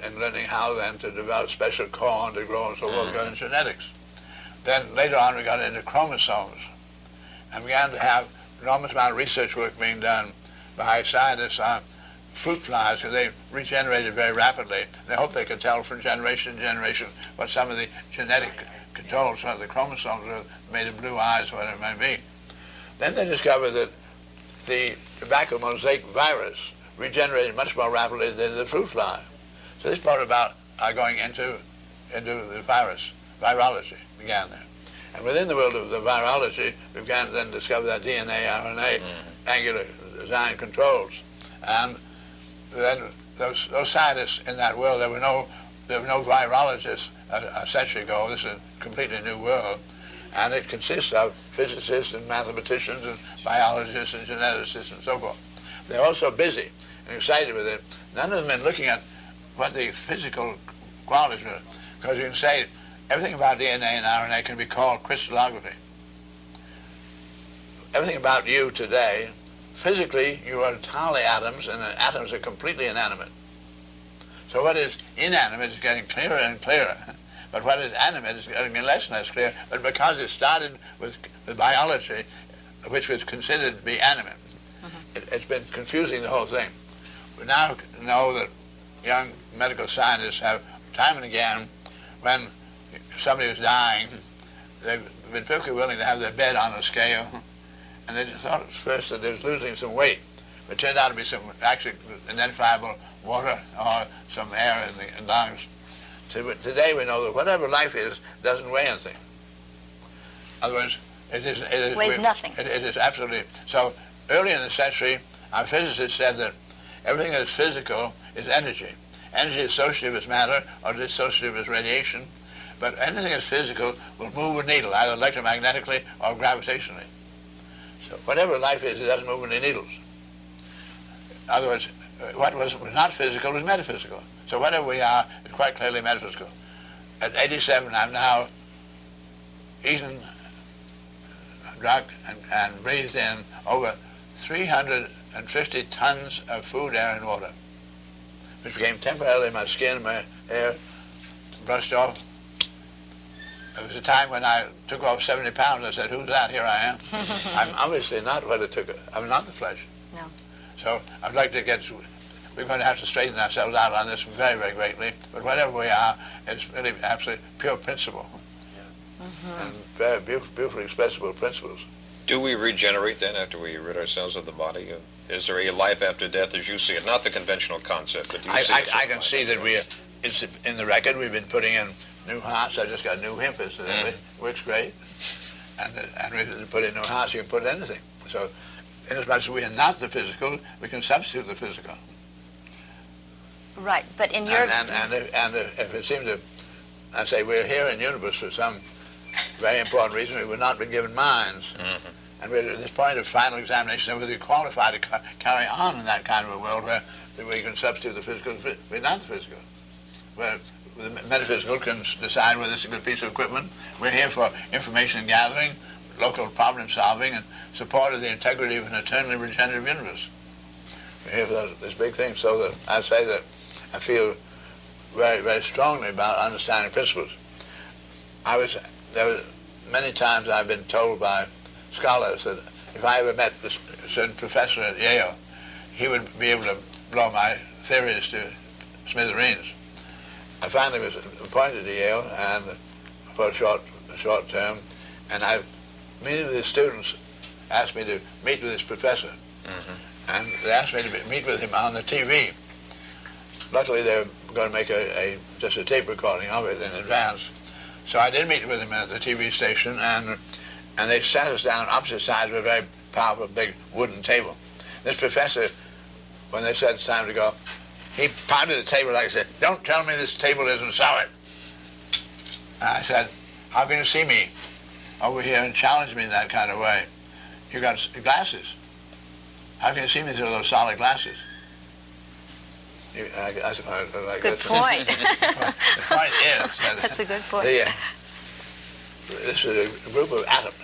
and learning how then to develop special corn to grow and so forth. We got into genetics. Then later on, we got into chromosomes, and began to have enormous amount of research work being done by scientists on fruit flies, because they regenerated very rapidly. They hoped they could tell from generation to generation what some of the genetic controls, some of the chromosomes were made of blue eyes, whatever it might be. Then they discovered that the tobacco mosaic virus regenerated much more rapidly than the fruit fly. So this brought about our going into the virology began there. And within the world of the virology, we began to then discover that DNA, RNA, angular design controls. And then those scientists in that world, there were no virologists a century ago. This is a completely new world. And it consists of physicists and mathematicians and biologists and geneticists and so forth. They're also busy and excited with it. None of them have been looking at what the physical qualities are, because you can say everything about DNA and RNA can be called crystallography. Everything about you today, physically, you are entirely atoms, and the atoms are completely inanimate. So what is inanimate is getting clearer and clearer. But what is animate is getting less and less clear, but because it started with biology, which was considered to be animate, it's been confusing the whole thing. We now know that young medical scientists have, time and again, when somebody was dying, they've been perfectly willing to have their bed on a scale, and they just thought at first that they was losing some weight, but it turned out to be some actually identifiable water or some air in the lungs. Today we know that whatever life is doesn't weigh anything. In other words, it weighs nothing. It is absolutely. So early in the century, our physicists said that everything that is physical is energy. Energy is associated with matter or dissociative with radiation, but anything that's physical will move a needle, either electromagnetically or gravitationally. So whatever life is, it doesn't move any needles. In other words, what was not physical was metaphysical. So whatever we are is quite clearly metaphysical. At 87, I've now eaten, drunk, and breathed in over 350 tons of food, air, and water, which became temporarily my skin, my hair, brushed off. There was a time when I took off 70 pounds. I said, "Who's that? Here I am." I'm obviously not what it took. I'm not the flesh. No. So I'd like to get. We're going to have to straighten ourselves out on this very, very greatly. But whatever we are, it's really absolutely pure principle. And very beautifully expressible principles. Do we regenerate then after we rid ourselves of the body? Is there a life after death as you see it? Not the conventional concept, but do you see it? I can see that it's in the record. We've been putting in new hearts. I just got new himpers. It works great. And we put in new hearts, you can put anything. So inasmuch as we are not the physical, we can substitute the physical. Right, but in your... And if it seems to, I say we're here in the universe for some very important reason. We have not been given minds. And we're at this point of final examination of whether we're qualified to carry on in that kind of a world where we can substitute the physical. We're not the physical. Where the metaphysical can decide whether it's a good piece of equipment. We're here for information gathering, local problem solving, and support of the integrity of an eternally regenerative universe. We're here for this big thing, so that I say that I feel very, very strongly about understanding principles. There were many times I've been told by scholars that if I ever met a certain professor at Yale, he would be able to blow my theories to smithereens. I finally was appointed to Yale and for a short term, and many of the students asked me to meet with this professor, and they asked me to meet with him on the TV. Luckily, they were going to make just a tape recording of it in advance. So I did meet with him at the TV station, and they sat us down opposite sides of a very powerful, big wooden table. This professor, when they said it's time to go, he pounded the table like I said, "Don't tell me this table isn't solid." And I said, "How can you see me over here and challenge me in that kind of way? You got glasses. How can you see me through those solid glasses?" Good point. The point is that that's a good point. This is a group of atoms.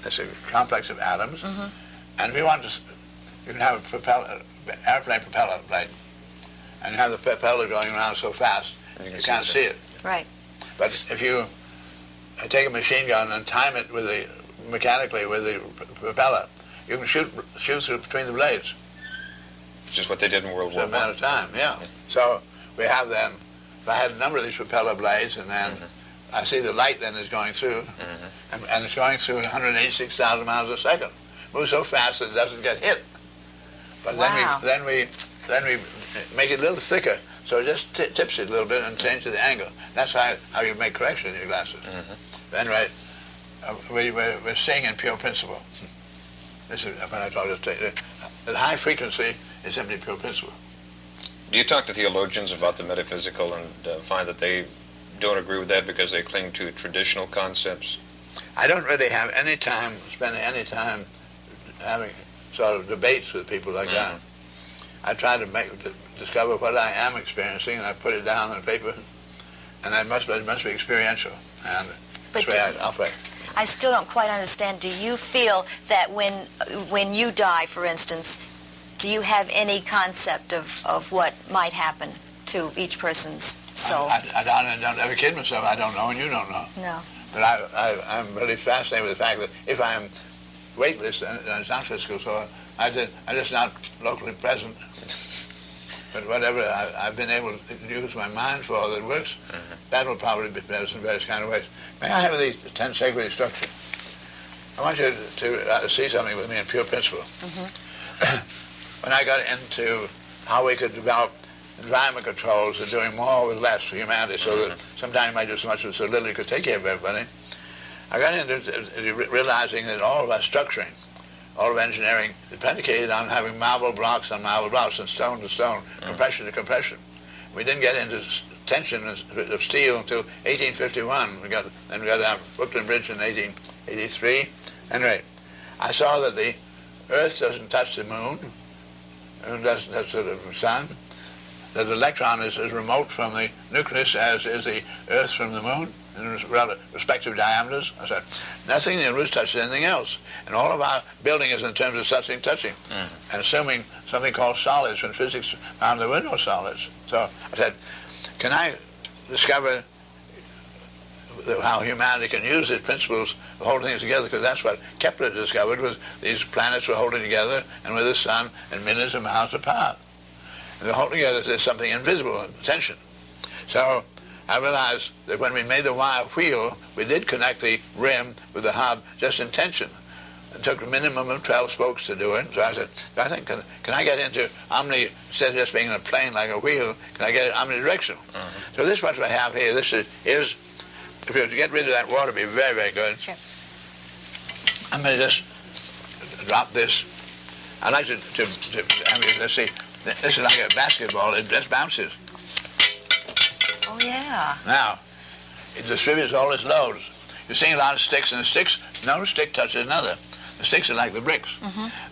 It's a complex of atoms, and if you want to, you can have a airplane propeller blade, and you have the propeller going around so fast you can't see it. Right. But if you take a machine gun and time it mechanically with the propeller, you can shoot through between the blades. Which is what they did in World War I. It's a matter of time, yeah. So we have then, if I had a number of these propeller blades, and then I see the light then is going through, and it's going through at 186,000 miles a second. Moves so fast that it doesn't get hit. But then we make it a little thicker, so it just tips it a little bit and changes the angle. That's how you make correction in your glasses. Anyway, we're seeing in pure principle. This is when I talk at high frequency is simply pure principle. Do you talk to theologians about the metaphysical and find that they don't agree with that because they cling to traditional concepts? I don't really have any time, spending any time having sort of debates with people like that. I try to discover what I am experiencing, and I put it down on paper, and it must be experiential, and that's the way I operate. I still don't quite understand. Do you feel that when you die, for instance, do you have any concept of what might happen to each person's soul? I don't ever kid myself. I don't know, and you don't know. No. But I'm really fascinated with the fact that if I'm weightless and it's not physical, so I'm just not locally present. But whatever I've been able to use my mind for that works, that will probably be better in various kind of ways. May I have these 10 sacred structure? I want you to see something with me in pure principle. When I got into how we could develop environment controls and doing more with less for humanity, so that sometimes you might do so much with so little you could take care of everybody, I got into realizing that all of our structuring, all of engineering is predicated on having marble blocks on marble blocks and stone to stone, compression to compression. We didn't get into tension of steel until 1851. We got our Brooklyn Bridge in 1883. Anyway, I saw that the Earth doesn't touch the moon, and doesn't touch the sun, that the electron is as remote from the nucleus as is the Earth from the moon in respective diameters. I said, nothing in the universe touches anything else. And all of our building is in terms of touching, and assuming something called solids, when physics found there were no solids. So I said, can I discover how humanity can use its principles of holding things together, because that's what Kepler discovered, was these planets were holding together and with the sun and millions of miles apart. And they're holding together, there's something invisible, tension. So I realized that when we made the wire wheel, we did connect the rim with the hub just in tension. It took a minimum of 12 spokes to do it. So I said, I think, can I get into instead of just being a plane like a wheel, can I get it omnidirectional? So this is what I have here. This is if you get rid of that water, it'd be very, very good. Sure. I'm going to just drop this. I like to I mean, let's see, this is like a basketball. It just bounces. Oh, yeah. Now, it distributes all its loads. You're seeing a lot of sticks, and the sticks, no stick touches another. The sticks are like the bricks.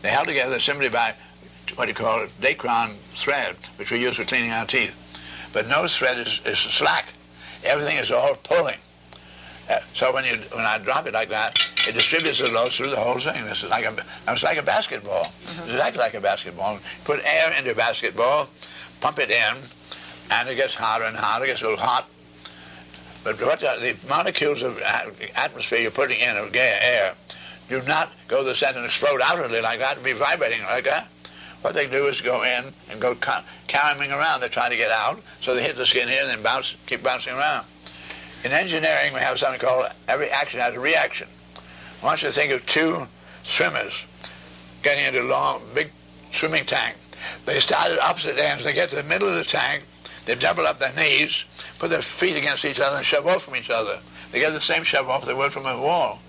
They're held together simply by what you call Dacron thread, which we use for cleaning our teeth. But no thread is slack. Everything is all pulling. So when I drop it like that, it distributes the load through the whole thing. It's like a basketball. It's exactly like a basketball. Put air into a basketball, pump it in, and it gets hotter and hotter. It gets a little hot. But the molecules of atmosphere you're putting in of air do not go to the center and explode outwardly like that and be vibrating like that. What they do is go in and go caroming around. They're trying to get out, so they hit the skin here and then keep bouncing around. In engineering, we have something called every action has a reaction. I want you to think of two swimmers getting into a long, big swimming tank. They start at opposite ends. They get to the middle of the tank. They double up their knees, put their feet against each other, and shove off from each other. They get the same shove off they would from a wall.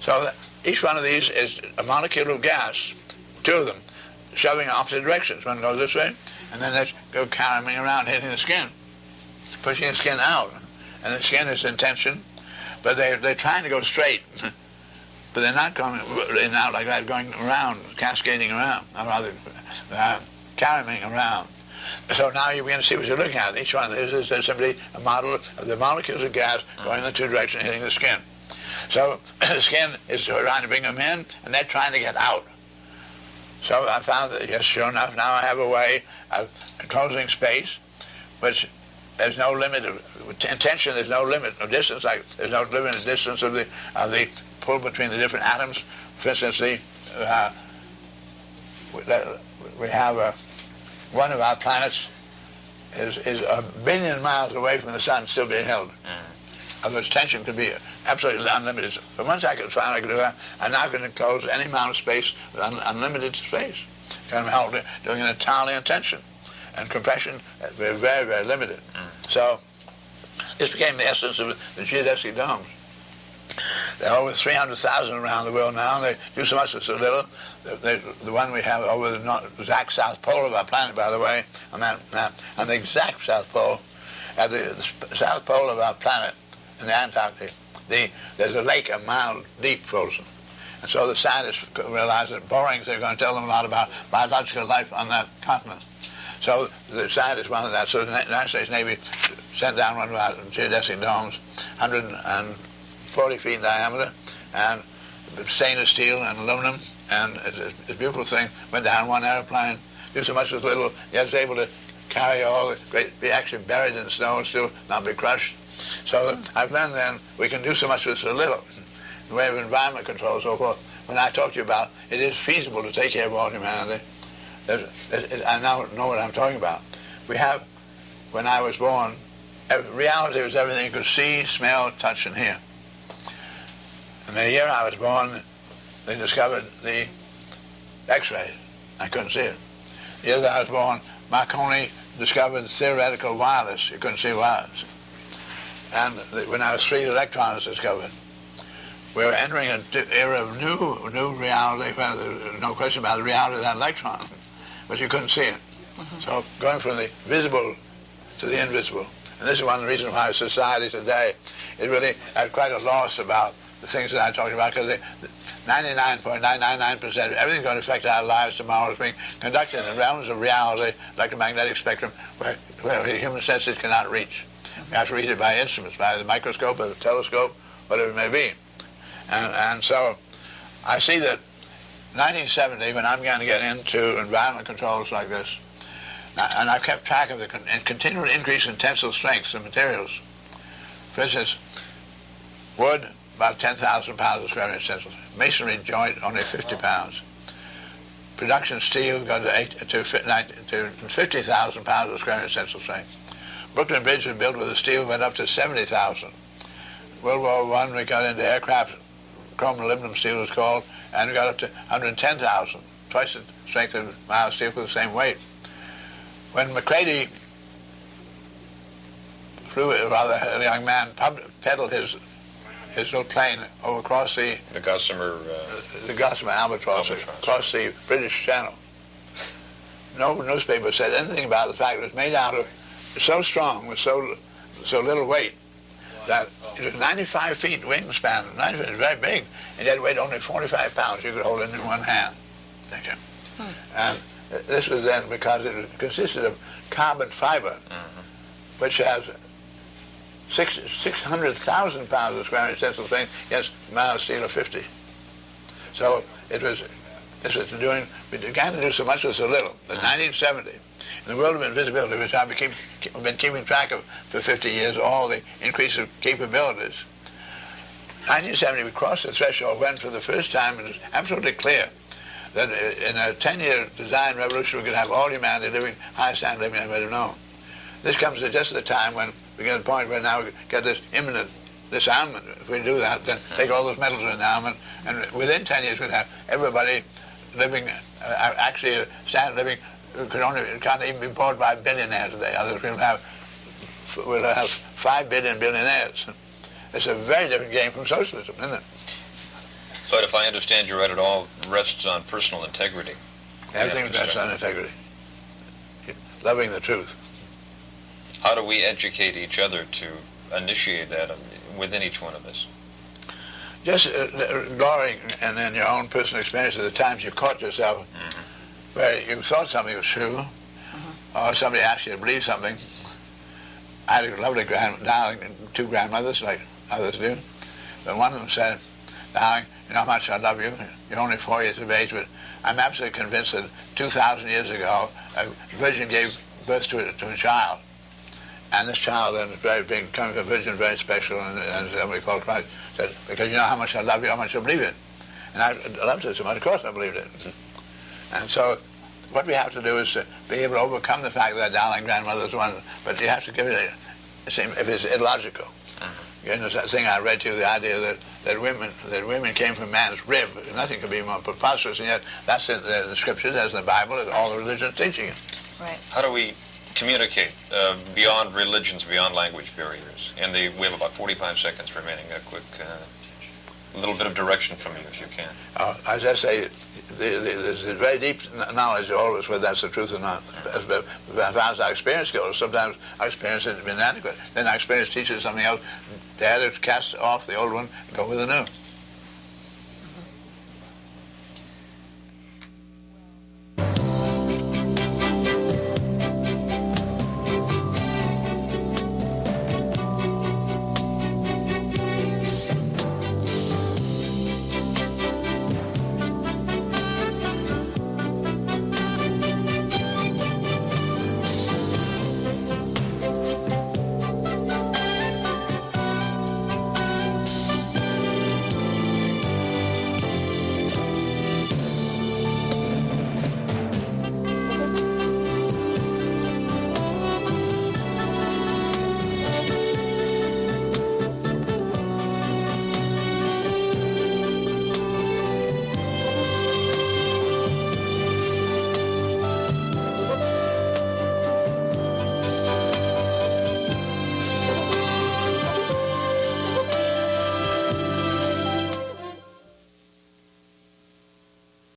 So each one of these is a molecule of gas, two of them, shoving in opposite directions. One goes this way, and then they go caroming around, hitting the skin, pushing the skin out. And the skin is in tension, but they're trying to go straight. But they're not going in and out like that, going around, cascading around, or rather, caroming around. So now you begin to see what you're looking at. Each one of these is simply a model of the molecules of gas going in the two directions, hitting the skin. So the skin is trying to bring them in, and they're trying to get out. So I found that, yes, sure enough, now I have a way of closing space, which there's no limit in tension. There's no limit of distance. Like there's no limit of distance of the pull between the different atoms. For instance, we have one of our planets is 1 billion miles away from the sun, still being held. Otherwise, tension can be absolutely unlimited. So once I can find I can do that, I now can enclose any amount of space with unlimited space. Kind of held doing it entirely in tension. And compression, we're very, very limited. So this became the essence of the geodesic domes. There are over 300,000 around the world now. They do so much with so little. The one we have over the exact south pole of our planet, by the way, on the exact south pole, at the south pole of our planet in the Antarctic, there's a lake a mile deep frozen. And so the scientists realized that borings are going to tell them a lot about biological life on that continent. So the scientists wanted that. So the United States Navy sent down one of our geodesic domes, 140 feet in diameter, and stainless steel and aluminum, and it's a beautiful thing. Went down one airplane, did so much with little, yet was able to carry all the great, be actually buried in snow and still not be crushed. So I've learned then we can do so much with so little. The way of environment control and so forth. When I talked to you about it is feasible to take care of all humanity, I now know what I'm talking about. We have, when I was born, reality was everything you could see, smell, touch, and hear. And the year I was born, they discovered the X-rays. I couldn't see it. The year that I was born, Marconi discovered theoretical wireless. You couldn't see wires. And when I was 3, electrons discovered. We were entering an era of new reality, where there's no question about the reality of that electron, but you couldn't see it. Mm-hmm. So going from the visible to the invisible. And this is one of the reasons why society today is really at quite a loss about the things that I talked about, because 99.999% of everything going to affect our lives tomorrow is being conducted in realms of reality, electromagnetic spectrum, where human senses cannot reach. We have to read it by instruments, by the microscope or the telescope, whatever it may be. And so I see that 1970, when I'm going to get into environment controls like this, and I've kept track of the continual increase in tensile strengths of materials. For instance, wood, about 10,000 pounds of square inch tensile strength. Masonry joint, only 50 pounds. Production steel got to 50,000 pounds of square inch tensile strength. Brooklyn Bridge was built with the steel, went up to 70,000. World War I, we got into aircraft, chrome aluminum steel was called, and we got up to 110,000, twice the strength of mild steel for the same weight. When McCready flew, rather a young man, pedaled his little plane over across the Gossamer Albatross, across the British Channel. No newspaper said anything about the fact it was made out of so strong with so little weight that it was 95 feet wingspan. 95 feet, very big, and yet it weighed only 45 pounds. You could hold it in one hand. Thank you. And this was then because it consisted of carbon fiber, which has 600,000 pounds of square inch tensile strength against mild steel of 50. So this was doing, we began to do so much with so little. In 1970, in the world of invisibility, which I've been keeping track of for 50 years, all the increase of capabilities, 1970 we crossed the threshold when for the first time it was absolutely clear that in a 10-year design revolution we could have all humanity living highest standard living I've ever known. This comes at just the time when we get to the point where now we get this imminent disarmament. If we do that, then take all those metals in now, and within 10 years we'd have everybody living, actually a standard living can't even be bought by a billionaire today. Others we'll have 5 billion billionaires. It's a very different game from socialism, isn't it? But if I understand you right, it all rests on personal integrity. Everything rests on integrity. Loving the truth. How do we educate each other to initiate that within each one of us? Just glorying in your own personal experience of the times you caught yourself where you thought something was true, or somebody asked you to believe something. I had a lovely darling, 2 grandmothers like others do, but one of them said, "Darling, you know how much I love you. You're only 4 years of age, but I'm absolutely convinced that 2,000 years ago, a virgin gave birth to a child. And this child then was very big, coming from a virgin, very special, and somebody called Christ, said, because you know how much I love you, how much I believe it." And I loved it so much, of course I believed it. And so what we have to do is to be able to overcome the fact that darling grandmother's one, but you have to give it if it's illogical. You know, that thing I read to you, the idea that women came from man's rib. Nothing could be more preposterous, and yet that's in the scriptures, that's in the Bible, that's all the religions teaching it. Right. How do we communicate beyond religions, beyond language barriers? And we have about 45 seconds remaining. A quick a little bit of direction from you, if you can. As I say, there's a very deep knowledge always whether that's the truth or not. As far as our experience goes, sometimes our experience has been inadequate. Then our experience teaches us something else. They had to cast off the old one and go with the new.